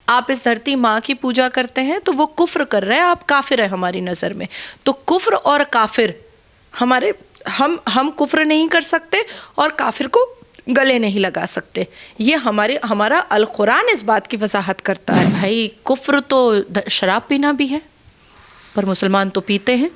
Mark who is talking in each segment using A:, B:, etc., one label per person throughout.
A: आप इस धरती माँ की पूजा करते हैं तो वो कुफ्र कर रहे हैं, आप काफिर हैं हमारी नज़र में। तो कुफ्र और काफिर हमारे, हम कुफ्र नहीं कर सकते और काफिर को गले नहीं लगा सकते। ये हमारा अल कुरान इस बात की वजाहत करता है। भाई कुफ्र तो शराब पीना भी है, पर मुसलमान तो पीते हैं।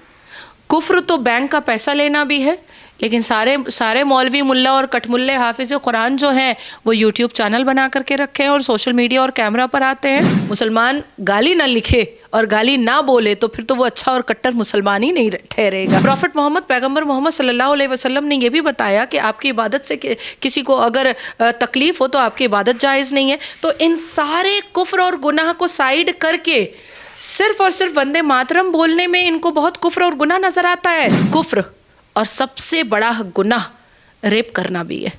A: कुफ्र तो बैंक का पैसा लेना भी है, लेकिन सारे मौलवी मुल्ला और कटमुल्ले हाफिज़ कुरान जो हैं वो यूट्यूब चैनल बना करके रखे हैं और सोशल मीडिया और कैमरा पर आते हैं। मुसलमान गाली ना लिखे और गाली ना बोले तो फिर तो वो अच्छा और कट्टर मुसलमान ही नहीं ठहरेगा। प्रॉफिट मोहम्मद, पैगंबर मोहम्मद सल्लल्लाहु अलैहि वसल्लम ने ये भी बताया कि आपकी इबादत से किसी को अगर तकलीफ़ हो तो आपकी इबादत जायज़ नहीं है। तो इन सारे कुफ्र और गुनाह को साइड करके सिर्फ और सिर्फ वंदे मातरम बोलने में इनको बहुत कुफ्र और गुनाह नज़र आता है। कुफ्र और सबसे बड़ा गुनाह रेप करना भी है,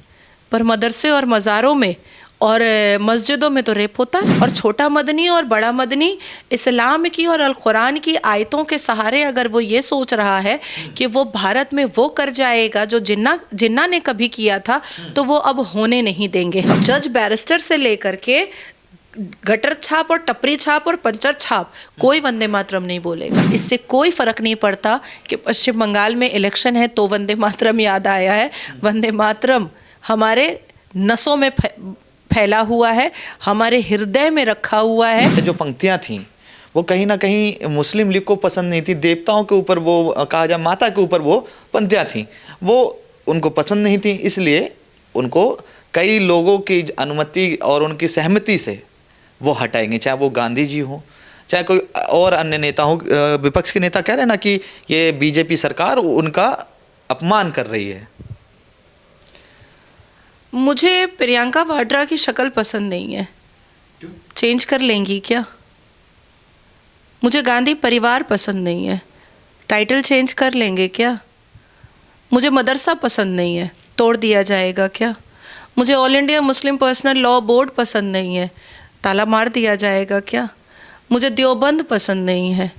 A: पर मदरसे और मज़ारों में और मस्जिदों में तो रेप होता है। और छोटा मदनी और बड़ा मदनी इस्लाम की और अल कुरान की आयतों के सहारे अगर वो ये सोच रहा है कि वो भारत में वो कर जाएगा जो जिन्ना ने कभी किया था, तो वो अब होने नहीं देंगे। जज बैरिस्टर से लेकर के गटर छाप और टपरी छाप और पंचर छाप कोई वंदे मातरम नहीं बोलेगा। इससे कोई फर्क नहीं पड़ता कि पश्चिम बंगाल में इलेक्शन है तो वंदे मातरम याद आया है। वंदे मातरम हमारे नसों में फैला हुआ है, हमारे हृदय में रखा हुआ है।
B: जो पंक्तियां थीं वो कहीं ना कहीं मुस्लिम लीग को पसंद नहीं थी। देवताओं के ऊपर वो कहा जाए माता के ऊपर वो पंक्तियां थीं, वो उनको पसंद नहीं थी, इसलिए उनको कई लोगों की अनुमति और उनकी सहमति से वो हटाएंगे, चाहे वो गांधी जी हो, चाहे कोई और अन्य नेता हो। विपक्ष के नेता कह रहे हैं ना कि ये बीजेपी सरकार उनका अपमान कर रही है।
A: मुझे प्रियंका वाड्रा की शक्ल पसंद नहीं है। चेंज कर लेंगी क्या? मुझे गांधी परिवार पसंद नहीं है, टाइटल चेंज कर लेंगे क्या? मुझे मदरसा पसंद नहीं है, तोड़ दिया जाएगा क्या? मुझे all India Muslim personal law board पसंद नहीं है, ताला मार दिया जाएगा क्या? मुझे देवबंद पसंद नहीं है,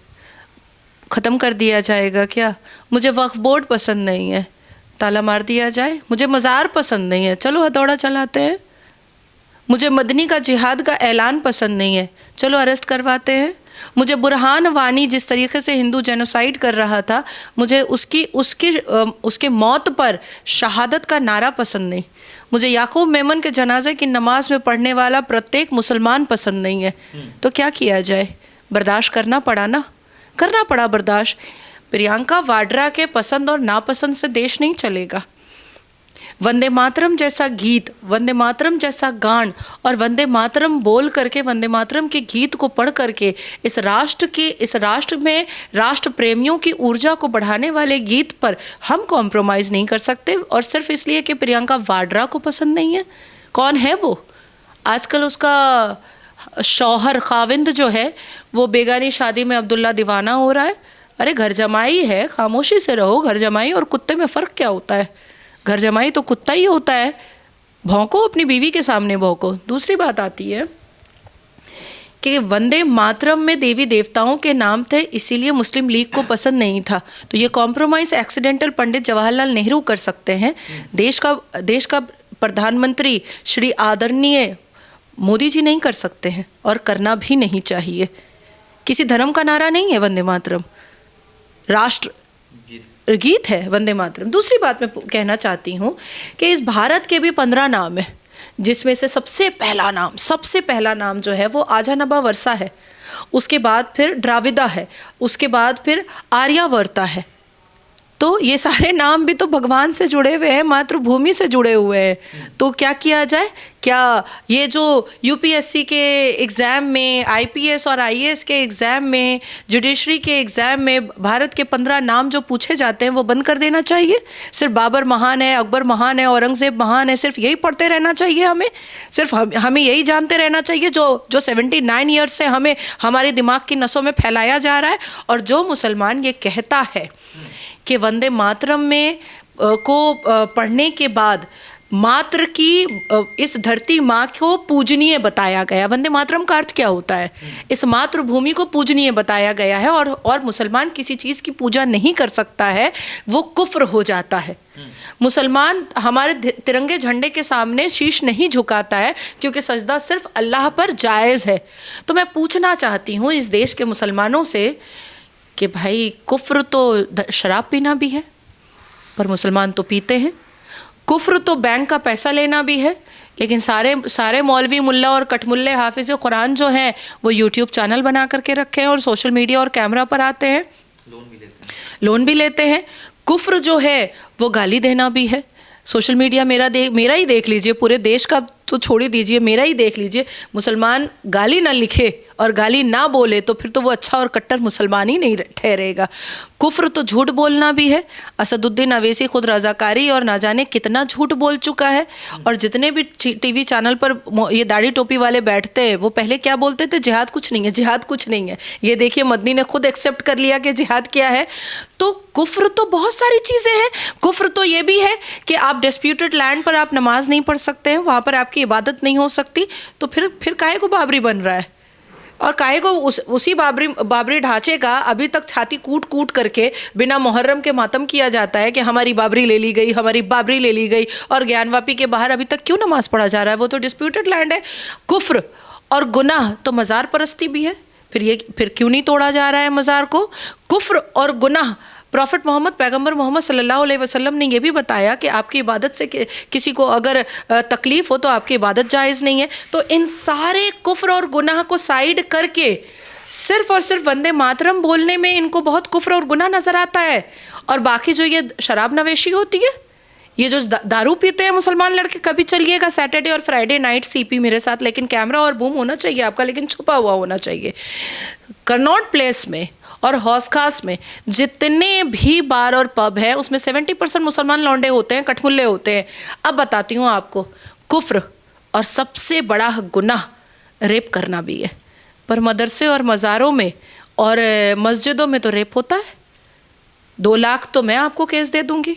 A: ख़त्म कर दिया जाएगा क्या? मुझे वक्फ बोर्ड पसंद नहीं है, ताला मार दिया जाए? मुझे मज़ार पसंद नहीं है, चलो हथौड़ा चलाते हैं। मुझे मदनी का जिहाद का ऐलान पसंद नहीं है, चलो अरेस्ट करवाते हैं। मुझे बुरहान वानी जिस तरीके से हिंदू जेनोसाइड कर रहा था, मुझे उसके मौत पर शहादत का नारा पसंद नहीं। मुझे याकूब मेमन के जनाजे की नमाज में पढ़ने वाला प्रत्येक मुसलमान पसंद नहीं है। तो क्या किया जाए? बर्दाश्त करना पड़ा ना, करना पड़ा बर्दाश्त। प्रियंका वाड्रा के पसंद और नापसंद से देश नहीं चलेगा। वंदे मातरम जैसा गीत, वंदे मातरम जैसा गान और वंदे मातरम बोल करके, वंदे मातरम के गीत को पढ़ करके इस राष्ट्र में राष्ट्र प्रेमियों की ऊर्जा को बढ़ाने वाले गीत पर हम कॉम्प्रोमाइज़ नहीं कर सकते। और सिर्फ इसलिए कि प्रियंका वाड्रा को पसंद नहीं है। कौन है वो? आजकल उसका शौहर खाविंद जो है वो बेगानी शादी में अब्दुल्ला दीवाना हो रहा है। अरे घर जमाई है, खामोशी से रहो। घर जमाई और कुत्ते में फ़र्क क्या होता है? घर जमाई तो कुत्ता ही होता है, भौंको अपनी बीवी के सामने भौंको। दूसरी बात आती है कि वंदे मातरम में देवी देवताओं के नाम थे, इसीलिए मुस्लिम लीग को पसंद नहीं था। तो ये कॉम्प्रोमाइज़ एक्सीडेंटल पंडित जवाहरलाल नेहरू कर सकते हैं। देश का प्रधानमंत्री श्री आदरणीय मोदी जी नहीं कर सकते हैं और करना भी नहीं चाहिए। किसी धर्म का नारा नहीं है वंदे मातरम, राष्ट्र गीत है वंदे मातरम। दूसरी बात मैं कहना चाहती हूँ कि इस भारत के भी 15 नाम है, जिसमें से सबसे पहला नाम जो है वो आजानबा वर्षा है, उसके बाद फिर द्राविदा है, उसके बाद फिर आर्यावर्ता है। तो ये सारे नाम भी तो भगवान से जुड़े हुए हैं, मातृभूमि से जुड़े हुए हैं। तो क्या किया जाए? क्या ये जो यूपीएससी के एग्ज़ाम में, आईपीएस और आईएएस के एग्ज़ाम में, जुडिशरी के एग्ज़ाम में भारत के 15 नाम जो पूछे जाते हैं वो बंद कर देना चाहिए? सिर्फ बाबर महान है, अकबर महान है, औरंगज़ेब महान है, सिर्फ यही पढ़ते रहना चाहिए हमें? सिर्फ हमें यही जानते रहना चाहिए जो 79 ईयर्स से हमें हमारे दिमाग की नसों में फैलाया जा रहा है? और जो मुसलमान ये कहता है कि वंदे मातरम में को पढ़ने के बाद मातृ की इस धरती माँ को पूजनीय बताया गया। वंदे मातरम का अर्थ क्या होता है? इस मातृभूमि को पूजनीय बताया गया है, और मुसलमान किसी चीज़ की पूजा नहीं कर सकता है, वो कुफ्र हो जाता है। मुसलमान हमारे तिरंगे झंडे के सामने शीश नहीं झुकाता है, क्योंकि सजदा सिर्फ अल्लाह पर जायज़ है। तो मैं पूछना चाहती हूँ इस देश के मुसलमानों से कि भाई कुफ्र तो शराब पीना भी है, पर मुसलमान तो पीते हैं। कुफ्र तो बैंक का पैसा लेना भी है, लेकिन सारे मौलवी मुल्ला और कटमुल्ले हाफिज़ कुरान जो हैं वो यूट्यूब चैनल बना करके रखे हैं और सोशल मीडिया और कैमरा पर आते हैं, लोन भी लेते हैं। कुफ्र जो है वो गाली देना भी है। सोशल मीडिया मेरा ही देख लीजिए, पूरे देश का तो छोड़ ही दीजिए, मेरा ही देख लीजिए। मुसलमान गाली ना लिखे और गाली ना बोले तो फिर तो वो अच्छा और कट्टर मुसलमान ही नहीं ठहरेगा। कुफ्र तो झूठ बोलना भी है। असदुद्दीन अवैसी खुद रज़ाकारी और ना जाने कितना झूठ बोल चुका है। और जितने भी टीवी चैनल पर ये दाढ़ी टोपी वाले बैठते हैं, वो पहले क्या बोलते थे? जिहाद कुछ नहीं है, जिहाद कुछ नहीं है। ये देखिए मदनी ने खुद एक्सेप्ट कर लिया कि जिहाद क्या है। तो कुफ्र तो बहुत सारी चीज़ें हैं। कुफ्र तो ये भी है कि आप डिस्प्यूटेड लैंड पर आप नमाज नहीं पढ़ सकते हैं, वहाँ पर आपकी इबादत नहीं हो सकती। तो फिर काहे को बाबरी बन रहा है? और काहे को उसी बाबरी ढांचे का अभी तक छाती कूट कूट करके बिना मुहर्रम के मातम किया जाता है कि हमारी बाबरी ले ली गई, हमारी बाबरी ले ली गई, और ज्ञानवापी के बाहर अभी तक क्यों नमाज पढ़ा जा रहा है? वो तो डिस्प्यूटेड लैंड है। कुफ्र और गुनाह तो मज़ार परस्ती भी है। फिर क्यों नहीं तोड़ा जा रहा है मज़ार को? कुफ्र और गुनाह, प्रॉफिट मोहम्मद, पैगंबर मोहम्मद सल्लल्लाहु अलैहि वसल्लम ने यह भी बताया कि आपकी इबादत से किसी को अगर तकलीफ़ हो तो आपकी इबादत जायज़ नहीं है। तो इन सारे कुफ्र और गुनाह को साइड करके सिर्फ और सिर्फ वंदे मातरम बोलने में इनको बहुत कुफ्र और गुनाह नज़र आता है। और बाकी जो ये शराब नवेशी होती है, ये जो दारू पीते हैं मुसलमान लड़के, कभी चलिएगा सैटरडे और फ्राइडे नाइट सीपी मेरे साथ, लेकिन कैमरा और बूम होना चाहिए आपका, लेकिन छुपा हुआ होना चाहिए। कनॉट प्लेस में और हौस खास में जितने भी बार और पब है, उसमें 70% मुसलमान लौंडे होते हैं, कठमुल्ले होते हैं। अब बताती हूँ आपको, कुफ्र और सबसे बड़ा गुनाह रेप करना भी है। पर मदरसे और मज़ारों में और मस्जिदों में तो रेप होता है। 2 लाख तो मैं आपको केस दे दूंगी,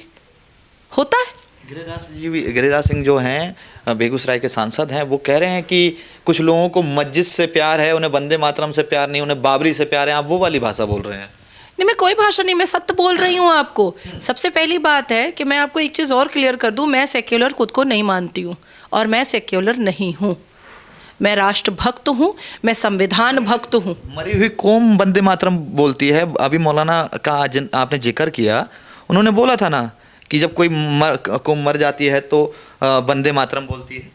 A: होता है।
B: गिरिराज सिंह जो हैं बेगूसराय के सांसद हैं, वो कह रहे हैं कि कुछ लोगों को मस्जिद से प्यार है, उन्हें वंदे मातरम से प्यार नहीं, उन्हें बाबरी से प्यार है। आप वो वाली भाषा बोल रहे हैं।
A: नहीं, मैं कोई भाषा नहीं, मैं सत्य बोल रही हूँ आपको। सबसे पहली बात है कि मैं आपको एक चीज़ और क्लियर कर दूँ, मैं सेक्युलर खुद को नहीं मानती हूँ और मैं सेक्युलर नहीं हूँ। मैं राष्ट्र भक्त हूँ, मैं संविधान भक्त हूँ।
B: मरी हुई कौम वंदे मातरम बोलती है। अभी मौलाना का आपने जिक्र किया, उन्होंने बोला था ना कि जब कोई कौम मर जाती है तो वंदे मातरम बोलती है।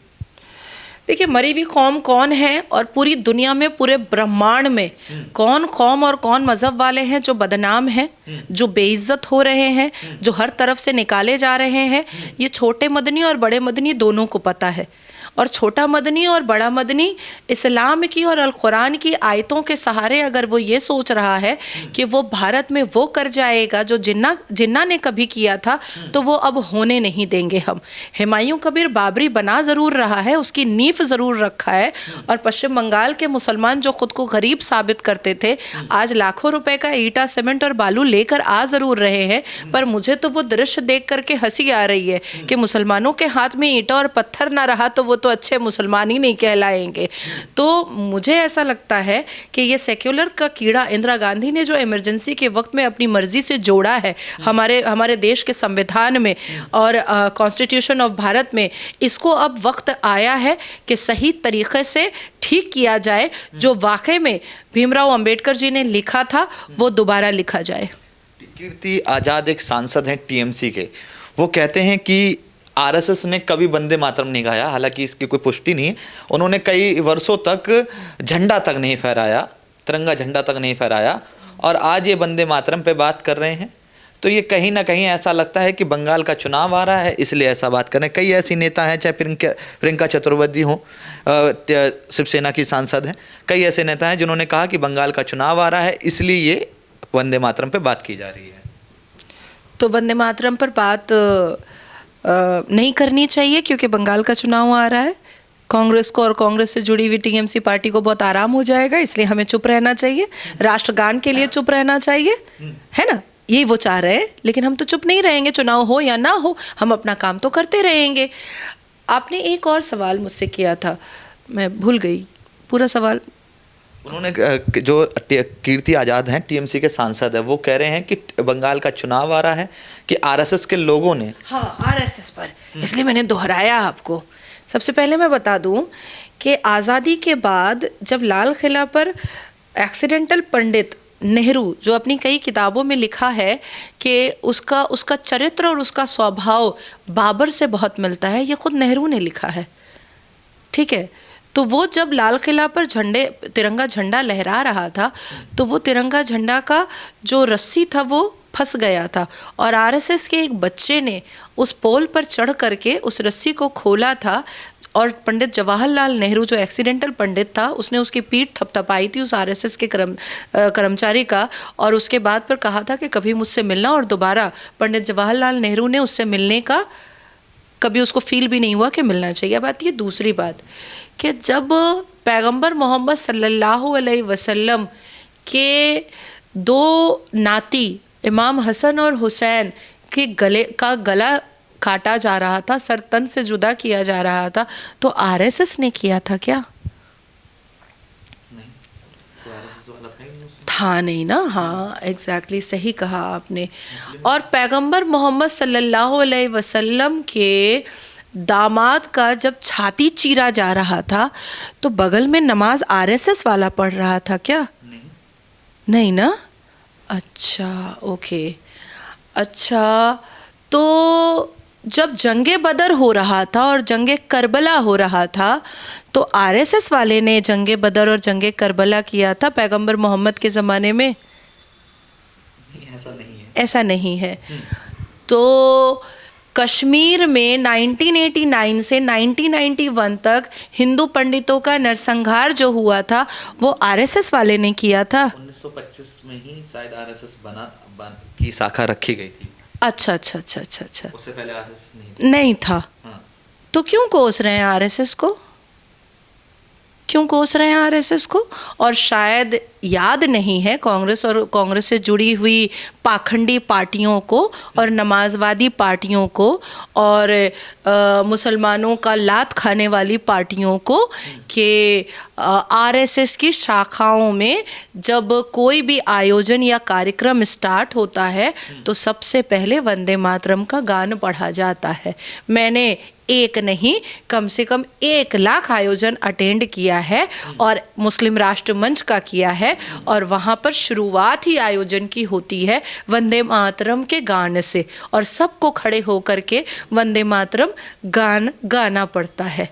A: देखिए, मरी हुई कौम कौन है और पूरी दुनिया में, पूरे ब्रह्मांड में कौन कौम और कौन मज़हब वाले हैं जो बदनाम हैं, जो बेइज्जत हो रहे हैं, जो हर तरफ से निकाले जा रहे हैं, ये छोटे मदनी और बड़े मदनी दोनों को पता है। और छोटा मदनी और बड़ा मदनी इस्लाम की और अल कुरान की आयतों के सहारे अगर वो ये सोच रहा है कि वो भारत में वो कर जाएगा जो जिन्ना ने कभी किया था, तो वो अब होने नहीं देंगे हम। हुमायूं कबीर बाबरी बना ज़रूर रहा है, उसकी नींव ज़रूर रखा है, और पश्चिम बंगाल के मुसलमान जो खुद को गरीब साबित करते थे, आज लाखों रुपए का ईटा, सीमेंट और बालू लेकर आ ज़रूर रहे हैं। पर मुझे तो वो दृश्य देख करके हंसी आ रही है कि मुसलमानों के हाथ में ईटा और पत्थर ना रहा तो वो तो अच्छे मुसलमान ही नहीं कहलाएंगे। तो मुझे ऐसा लगता है कि ये सेक्युलर का कीड़ा इंदिरा गांधी ने जो इमरजेंसी के वक्त में अपनी मर्जी से जोड़ा है हमारे देश के संविधान में और कॉन्स्टिट्यूशन ऑफ भारत में, इसको अब वक्त आया है कि सही तरीके से ठीक किया जाए। जो वाकई में भीमराव अंबेडकर जी ने लिखा था वो दोबारा लिखा जाए।
B: कीर्ति आजाद एक सांसद हैं टीएमसी के, वो कहते हैं कि आरएसएस ने कभी वंदे मातरम नहीं गाया, हालांकि इसकी कोई पुष्टि नहीं। उन्होंने कई वर्षों तक झंडा तक नहीं फहराया, तिरंगा झंडा तक नहीं फहराया, और आज ये वंदे मातरम पे बात कर रहे हैं। तो ये कहीं ना कहीं ऐसा लगता है कि बंगाल का चुनाव आ रहा है इसलिए ऐसा बात कर रहे हैं। कई ऐसी नेता हैं, चाहे प्रियंका चतुर्वेदी हो, शिवसेना की सांसद हैं, कई ऐसे नेता हैं जिन्होंने कहा कि बंगाल का चुनाव आ रहा है इसलिए ये वंदे मातरम पे बात की जा रही है।
A: तो वंदे मातरम पर बात नहीं करनी चाहिए क्योंकि बंगाल का चुनाव आ रहा है। कांग्रेस को और कांग्रेस से जुड़ी हुई टीएमसी पार्टी को बहुत आराम हो जाएगा, इसलिए हमें चुप रहना चाहिए, राष्ट्रगान के लिए चुप रहना चाहिए, है ना। यही वो चाह रहे हैं, लेकिन हम तो चुप नहीं रहेंगे, चुनाव हो या ना हो हम अपना काम तो करते रहेंगे। आपने एक और सवाल मुझसे किया था, मैं भूल गई पूरा सवाल।
B: उन्होंने जो कीर्ति आज़ाद हैं, टीएमसी के सांसद है, वो कह रहे हैं कि बंगाल का चुनाव आ रहा है कि आरएसएस के लोगों ने,
A: हाँ आरएसएस पर, इसलिए मैंने दोहराया आपको। सबसे पहले मैं बता दूं कि आज़ादी के बाद जब लाल किला पर एक्सीडेंटल पंडित नेहरू, जो अपनी कई किताबों में लिखा है कि उसका चरित्र और उसका स्वभाव बाबर से बहुत मिलता है, ये खुद नेहरू ने लिखा है, ठीक है। तो वो जब लाल किला पर तिरंगा झंडा लहरा रहा था, तो वो तिरंगा झंडा का जो रस्सी था वो फंस गया था, और आरएसएस के एक बच्चे ने उस पोल पर चढ़ करके उस रस्सी को खोला था, और पंडित जवाहरलाल नेहरू जो एक्सीडेंटल पंडित था, उसने उसकी पीठ थपथपाई थी उस आरएसएस के कर्मचारी का, और उसके बाद पर कहा था कि कभी मुझसे मिलना, और दोबारा पंडित जवाहरलाल नेहरू ने उससे मिलने का कभी उसको फील भी नहीं हुआ कि मिलना चाहिए। बात ये दूसरी बात कि जब पैगंबर मोहम्मद सल्लल्लाहु अलैहि वसल्लम के दो नाती इमाम हसन और हुसैन के गला काटा जा रहा था, सर तन से जुदा किया जा रहा था, तो आरएसएस ने किया था क्या? था नहीं ना। हाँ एग्जैक्टली सही कहा आपने। और पैगंबर मोहम्मद सल्लल्लाहु अलैहि वसल्लम के दामाद का जब छाती चीरा जा रहा था, तो बगल में नमाज आरएसएस वाला पढ़ रहा था क्या? नहीं ना। अच्छा ओके। अच्छा, तो जब जंगे बदर हो रहा था और जंगे करबला हो रहा था, तो आरएसएस वाले ने जंगे बदर और जंगे करबला किया था पैगंबर मोहम्मद के ज़माने में?
B: ऐसा नहीं है।
A: ऐसा नहीं है। तो कश्मीर में 1989 से 1991 तक हिंदू पंडितों का नरसंहार जो हुआ था, वो आरएसएस वाले ने किया था।
B: 1925 में ही शायद आरएसएस की शाखा रखी गई थी।
A: अच्छा अच्छा अच्छा अच्छा अच्छा,
B: उससे पहले आरएसएस
A: नहीं था।
B: हाँ।
A: तो क्यों कोस रहे हैं आरएसएस को? क्यों कोस रहे हैं आरएसएस को? और शायद याद नहीं है कांग्रेस और कांग्रेस से जुड़ी हुई पाखंडी पार्टियों को और नमाजवादी पार्टियों को और मुसलमानों का लात खाने वाली पार्टियों को कि आरएसएस की शाखाओं में जब कोई भी आयोजन या कार्यक्रम स्टार्ट होता है तो सबसे पहले वंदे मातरम का गान पढ़ा जाता है। मैंने एक नहीं कम से कम 1 लाख आयोजन अटेंड किया है और मुस्लिम राष्ट्र मंच का किया है, और वहाँ पर शुरुआत ही आयोजन की होती है वंदे मातरम के गान से, और सबको खड़े होकर के वंदे मातरम गान गाना पड़ता है।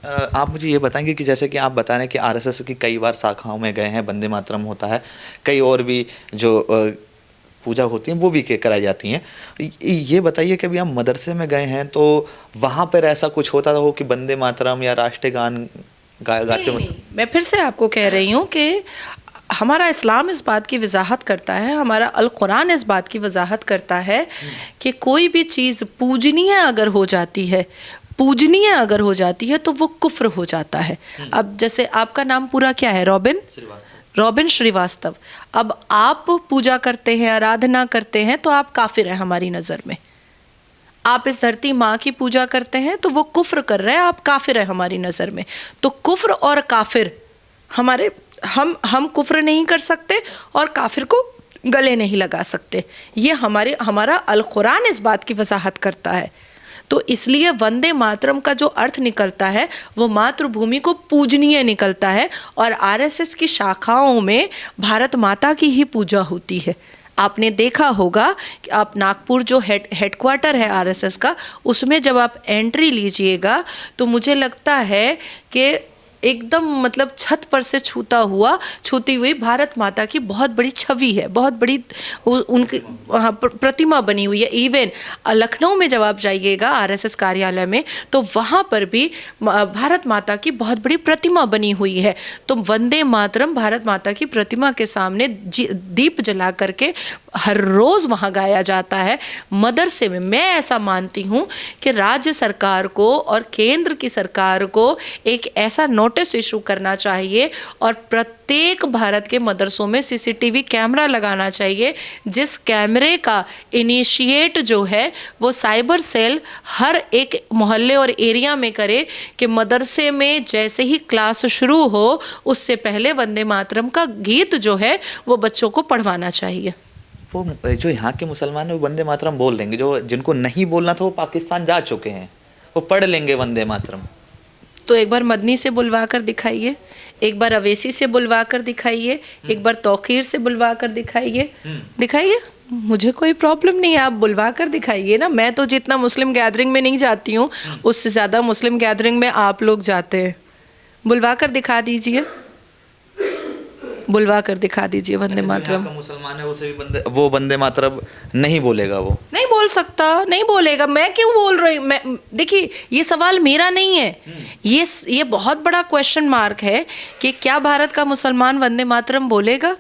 B: आप मुझे ये बताएंगे कि जैसे कि आप बता रहे हैं कि आरएसएस की कई बार शाखाओं में गए हैं, वंदे मातरम होता है, कई और भी जो पूजा होती हैं वो भी कराई जाती हैं। ये बताइए कि अभी आप मदरसे में गए हैं तो वहाँ पर ऐसा कुछ होता हो कि वंदे मातरम या राष्ट्रीय गान गाते हो?
A: नहीं, मैं फिर से आपको कह रही हूँ कि हमारा इस्लाम इस बात की वजाहत करता है, हमारा अल कुरान इस बात की वजाहत करता है कि कोई भी चीज़ पूजनीय अगर हो जाती है, पूजनीय अगर हो जाती है तो वो कुफ्र हो जाता है। अब जैसे आपका नाम पूरा क्या है? रॉबिन श्रीवास्तव। अब आप पूजा करते हैं, आराधना करते हैं तो आप काफिर हैं हमारी नज़र में। आप इस धरती माँ की पूजा करते हैं तो वो कुफ्र कर रहे हैं, आप काफिर हैं हमारी नज़र में। तो कुफ्र और काफिर हमारे हम कुफ्र नहीं कर सकते और काफिर को गले नहीं लगा सकते। ये हमारा अल कुरान इस बात की वजाहत करता है। तो इसलिए वंदे मातरम का जो अर्थ निकलता है वो मातृभूमि को पूजनीय निकलता है, और आरएसएस की शाखाओं में भारत माता की ही पूजा होती है। आपने देखा होगा कि आप नागपुर जो हेडक्वार्टर है आरएसएस का, उसमें जब आप एंट्री लीजिएगा तो मुझे लगता है कि एकदम मतलब छत पर से छूती हुई भारत माता की बहुत बड़ी छवि है, बहुत बड़ी उनकी वहाँ प्रतिमा बनी हुई है। इवन लखनऊ में जब आप जाइएगा आरएसएस कार्यालय में तो वहाँ पर भी भारत माता की बहुत बड़ी प्रतिमा बनी हुई है। तो वंदे मातरम भारत माता की प्रतिमा के सामने दीप जला करके हर रोज़ वहाँ गाया जाता है। मदरसे में मैं ऐसा मानती हूँ कि राज्य सरकार को और केंद्र की सरकार को एक ऐसा नोट नोटिस इशू करना चाहिए और प्रत्येक भारत के मदरसों में सीसीटीवी कैमरा लगाना चाहिए, जिस कैमरे का इनिशिएट जो है वो साइबर सेल हर एक मोहल्ले और एरिया में करे कि मदरसे में जैसे ही क्लास शुरू हो उससे पहले वंदे मातरम का गीत जो है वो बच्चों को पढ़वाना चाहिए।
B: वो जो यहाँ के मुसलमान है वो वंदे मातरम बोल लेंगे, जो जिनको नहीं बोलना था वो पाकिस्तान जा चुके हैं, वो पढ़ लेंगे वंदे मातरम।
A: तो एक बार मदनी से बुलवा कर दिखाइए, एक बार अवेसी से बुलवा कर दिखाइए, एक बार तौकीर से बुलवा कर दिखाइए, दिखाइए, मुझे कोई प्रॉब्लम नहीं है, आप बुलवा कर दिखाइए ना। मैं तो जितना मुस्लिम गैदरिंग में नहीं जाती हूँ उससे ज़्यादा मुस्लिम गैदरिंग में आप लोग जाते हैं। बुलवा कर दिखा दीजिए, बुलवा कर दिखा दीजिए वंदे मातरम।
B: मुसलमान है वो वंदे मातरम नहीं बोलेगा, वो
A: नहीं बोल सकता, नहीं बोलेगा। मैं क्यों बोल रही हूँ? मैं देखिए, ये सवाल मेरा नहीं है, ये बहुत बड़ा क्वेश्चन मार्क है कि क्या भारत का मुसलमान वंदे मातरम बोलेगा?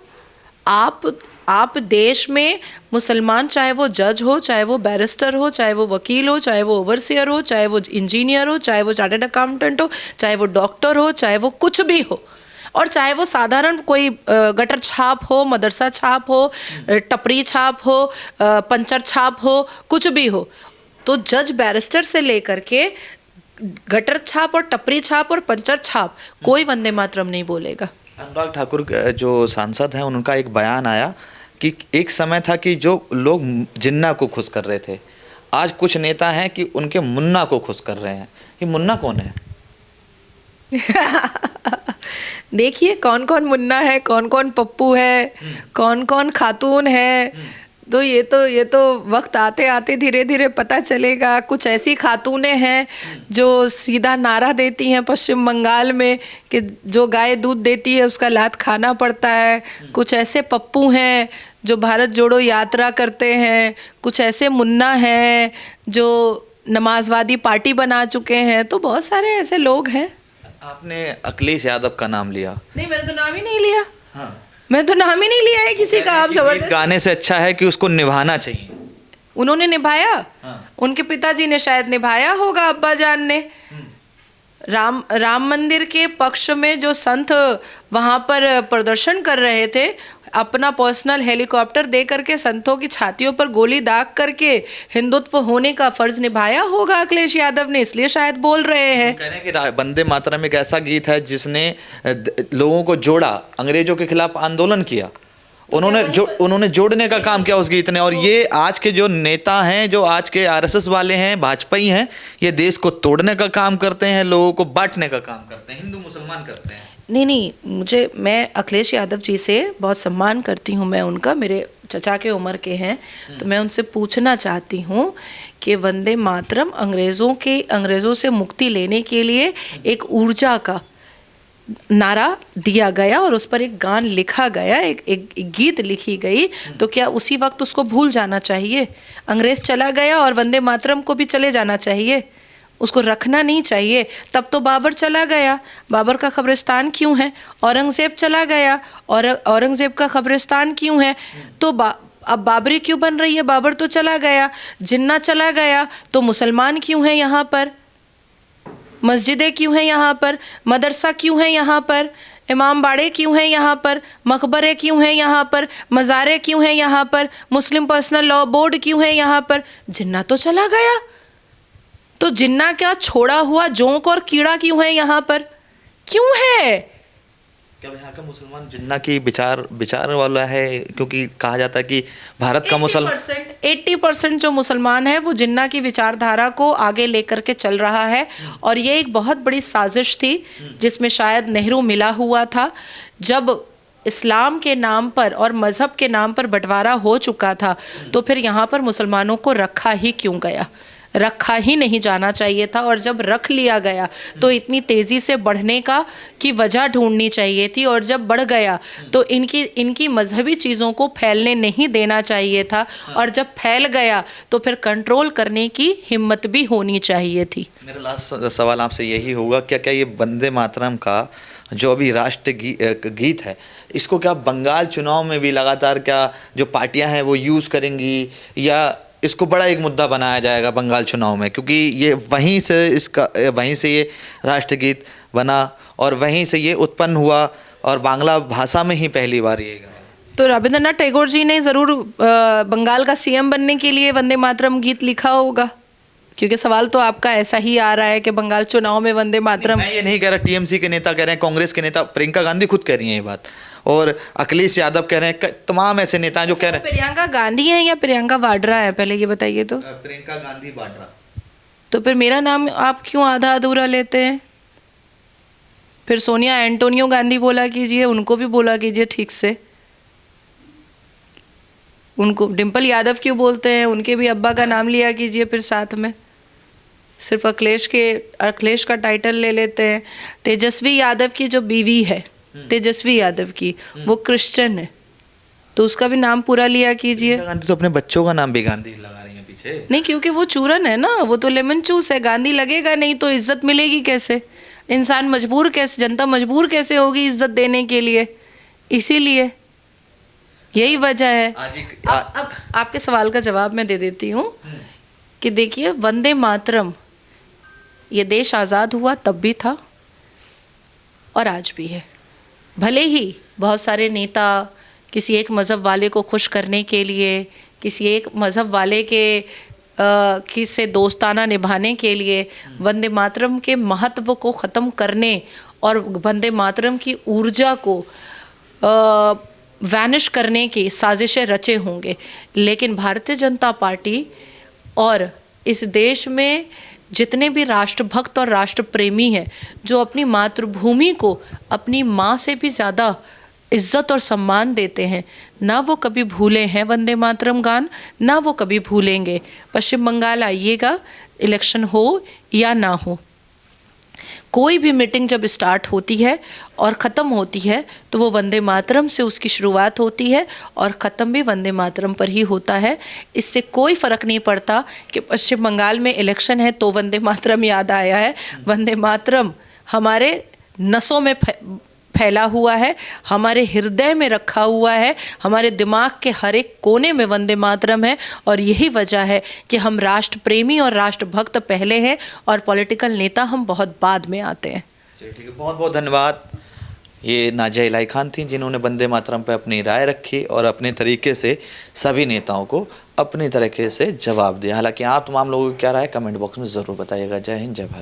A: आप देश में मुसलमान, चाहे वो जज हो, चाहे वो बैरिस्टर हो, चाहे वो वकील हो, चाहे वो ओवरसियर हो, चाहे वो इंजीनियर हो, चाहे वो चार्टर्ड अकाउंटेंट हो, चाहे वो डॉक्टर हो, चाहे वो कुछ भी हो, और चाहे वो साधारण कोई गटर छाप हो, मदरसा छाप हो, टपरी छाप हो, पंचर छाप हो, कुछ भी हो, तो जज बैरिस्टर से लेकर के गटर छाप और टपरी छाप और पंचर छाप कोई वंदे मातरम नहीं बोलेगा।
B: अनुराग ठाकुर जो सांसद हैं उनका एक बयान आया कि एक समय था कि जो लोग जिन्ना को खुश कर रहे थे, आज कुछ नेता हैं कि उनके मुन्ना को खुश कर रहे हैं। ये मुन्ना कौन है?
A: देखिए कौन कौन मुन्ना है, कौन कौन पप्पू है, कौन कौन खातून है, तो ये तो वक्त आते आते धीरे धीरे पता चलेगा। कुछ ऐसी खातूनें हैं जो सीधा नारा देती हैं पश्चिम बंगाल में कि जो गाय दूध देती है उसका लात खाना पड़ता है। कुछ ऐसे पप्पू हैं जो भारत जोड़ो यात्रा करते हैं। कुछ ऐसे मुन्ना हैं जो नमाजवादी पार्टी बना चुके हैं। तो बहुत सारे ऐसे लोग हैं।
B: आपने अखिलेश यादव का नाम लिया।
A: नहीं, मैंने तो नाम ही नहीं लिया। हाँ। मैं तो नाम ही नहीं लिया है किसी का। आप जबरदस्त
B: गाने से अच्छा है कि उसको निभाना चाहिए।
A: उन्होंने निभाया।
B: हाँ।
A: उनके पिताजी ने शायद निभाया होगा, अब्बा जान ने। राम मंदिर के पक्ष में जो संत वहां पर प्रदर्शन कर रहे थे, अपना पर्सनल हेलीकॉप्टर दे करके संतों की छातियों पर गोली दाग करके हिंदुत्व होने का फर्ज निभाया होगा अखिलेश यादव ने, इसलिए शायद बोल रहे हैं।
B: कह रहे हैं कि वंदे मातरम एक ऐसा गीत है जिसने लोगों को जोड़ा, अंग्रेजों के खिलाफ आंदोलन किया, उन्होंने जोड़ने का काम किया उस गीत ने। और ये आज के जो नेता हैं, जो आज के आरएसएस वाले हैं, भाजपाई हैं, ये देश को तोड़ने का काम करते हैं, लोगों को बांटने का काम करते हैं, हिंदू मुसलमान करते हैं।
A: नहीं, मैं अखिलेश यादव जी से बहुत सम्मान करती हूँ। मैं उनका, मेरे चचा के उम्र के हैं, तो मैं उनसे पूछना चाहती हूँ कि वंदे मातरम अंग्रेज़ों से मुक्ति लेने के लिए एक ऊर्जा का नारा दिया गया और उस पर एक गान लिखा गया, एक गीत लिखी गई, तो क्या उसी वक्त उसको भूल जाना चाहिए? अंग्रेज़ चला गया और वंदे मातरम को भी चले जाना चाहिए, उसको रखना नहीं चाहिए। तब तो बाबर चला गया, बाबर का कब्रिस्तान क्यों है? औरंगज़ेब चला गया और औरंगज़ेब का कब्रिस्तान क्यों है? तो अब बाबरी क्यों बन रही है? बाबर तो चला गया। जिन्ना चला गया तो मुसलमान क्यों है यहाँ पर? मस्जिदें क्यों हैं यहाँ पर? मदरसा क्यों है यहाँ पर? इमाम बाड़े क्यों हैं यहाँ पर? मकबरे क्यों हैं यहाँ पर? मज़ारे क्यों हैं यहाँ पर? मुस्लिम पर्सनल लॉ बोर्ड क्यों है यहाँ पर? जिन्ना तो चला गया, तो जिन्ना क्या छोड़ा हुआ जोंक और कीड़ा क्यों है यहाँ पर? क्यों है?
B: क्या यहाँ का मुसलमान जिन्ना की विचार वाला है? क्योंकि कहा जाता है कि भारत का मुसलमान
A: 80% जो मुसलमान है वो जिन्ना की विचारधारा को आगे लेकर के चल रहा है। और ये एक बहुत बड़ी साजिश थी जिसमें शायद नेहरू मिला हुआ था। जब इस्लाम के नाम पर और मज़हब के नाम पर बंटवारा हो चुका था, तो फिर यहाँ पर मुसलमानों को रखा ही क्यों गया? रखा ही नहीं जाना चाहिए था। और जब रख लिया गया तो इतनी तेज़ी से बढ़ने की वजह ढूंढनी चाहिए थी, और जब बढ़ गया तो इनकी मजहबी चीज़ों को फैलने नहीं देना चाहिए था, और जब फैल गया तो फिर कंट्रोल करने की हिम्मत भी होनी चाहिए थी।
B: मेरा लास्ट सवाल आपसे यही होगा, क्या ये वंदे मातरम का जो अभी राष्ट्र गीत है, इसको क्या बंगाल चुनाव में भी लगातार क्या जो पार्टियां हैं वो यूज़ करेंगी, या इसको बड़ा एक मुद्दा बनाया जाएगा बंगाल चुनाव में, क्योंकि ये वहीं से ये राष्ट्रगीत बना और वहीं से ये उत्पन्न हुआ और बांग्ला भाषा में ही पहली बार ये गाया।
A: तो रविंद्रनाथ टैगोर जी ने ज़रूर बंगाल का सीएम बनने के लिए वंदे मातरम गीत लिखा होगा, क्योंकि सवाल तो आपका ऐसा ही आ रहा है कि बंगाल चुनाव में वंदे मातरम।
B: मैं ये नहीं कह रहा, टीएमसी के नेता कह रहे हैं, कांग्रेस के नेता, प्रियंका गांधी खुद कह रही हैं ये बात, और अखिलेश यादव कह रहे हैं, तमाम ऐसे नेता हैं जो कह रहे हैं।
A: प्रियंका गांधी है या प्रियंका वाड्रा है, पहले ये बताइए तो।
B: प्रियंका गांधी वाड्रा।
A: तो फिर मेरा नाम आप क्यों आधा अधूरा लेते हैं? फिर सोनिया एंटोनियो गांधी बोला कीजिए, उनको भी बोला कीजिए ठीक से। उनको डिम्पल यादव क्यों बोलते हैं, उनके भी अब्बा का नाम लिया कीजिए फिर साथ में। सिर्फ अखिलेश का टाइटल ले लेते हैं। तेजस्वी यादव की जो बीवी है, तेजस्वी यादव की, वो क्रिश्चियन है, तो उसका भी नाम पूरा लिया कीजिए।
B: गांधी तो अपने बच्चों का नाम भी गांधी लगा रही हैं पीछे।
A: नहीं, क्योंकि वो चूरन है ना, वो तो लेमन चूस है, गांधी लगेगा नहीं तो इज्जत मिलेगी कैसे? इंसान मजबूर कैसे, जनता मजबूर कैसे होगी इज्जत देने के लिए? इसीलिए यही वजह है। अब आपके सवाल का जवाब मैं दे देती हूँ कि देखिए, वंदे मातरम ये देश आज़ाद हुआ तब भी था और आज भी है। भले ही बहुत सारे नेता किसी एक मज़हब वाले को खुश करने के लिए, किसी एक मज़हब वाले के किससे दोस्ताना निभाने के लिए वंदे मातरम के महत्व को ख़त्म करने और वंदे मातरम की ऊर्जा को वैनिश करने की साजिशें रचे होंगे, लेकिन भारतीय जनता पार्टी और इस देश में जितने भी राष्ट्रभक्त और राष्ट्र प्रेमी हैं, जो अपनी मातृभूमि को अपनी माँ से भी ज़्यादा इज्जत और सम्मान देते हैं, ना वो कभी भूले हैं वंदे मातरम गान, ना वो कभी भूलेंगे। पश्चिम बंगाल आइएगा, इलेक्शन हो या ना हो, कोई भी मीटिंग जब स्टार्ट होती है और ख़त्म होती है तो वो वंदे मातरम से उसकी शुरुआत होती है और ख़त्म भी वंदे मातरम पर ही होता है। इससे कोई फ़र्क नहीं पड़ता कि पश्चिम बंगाल में इलेक्शन है तो वंदे मातरम याद आया है। वंदे मातरम हमारे नसों में फैला हुआ है, हमारे हृदय में रखा हुआ है, हमारे दिमाग के हर एक कोने में वंदे मातरम है। और यही वजह है कि हम राष्ट्र प्रेमी और राष्ट्रभक्त पहले हैं और पॉलिटिकल नेता हम बहुत बाद में आते हैं।
B: ठीक है, बहुत बहुत धन्यवाद। ये नाजिया इलाही खान थी जिन्होंने वंदे मातरम पर अपनी राय रखी और अपने तरीके से सभी नेताओं को अपने तरीके से जवाब दिया। हालांकि आप तमाम लोगों की क्या राय कमेंट बॉक्स में ज़रूर बताइएगा। जय हिंद, जय भारत।